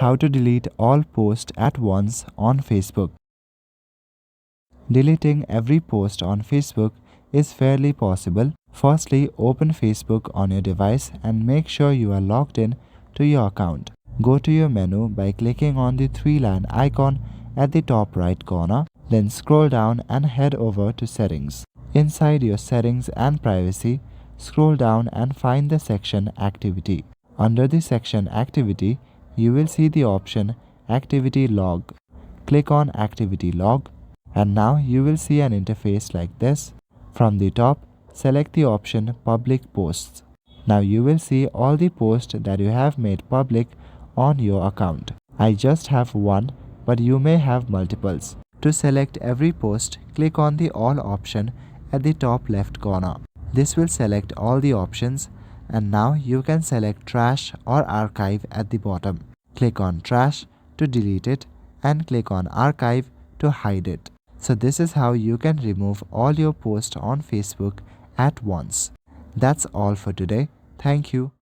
How to delete all posts at once on Facebook. Deleting every post on Facebook is fairly possible. Firstly, open Facebook on your device and make sure you are logged in to your account. Go to your menu by clicking on the three-line icon at the top right corner. Then scroll down and head over to Settings. Inside your Settings and Privacy, scroll down and find the section Activity. Under the section Activity, you will see the option Activity Log. Click on Activity Log, and now you will see an interface like this. From the top, select the option Public Posts. Now you will see all the posts that you have made public on your account. I just have one, but you may have multiples. To select every post, click on the All option at the top left corner. This will select all the options, and now you can select Trash or Archive at the bottom. Click on Trash to delete it and click on Archive to hide it. So this is how you can remove all your posts on Facebook at once. That's all for today. Thank you.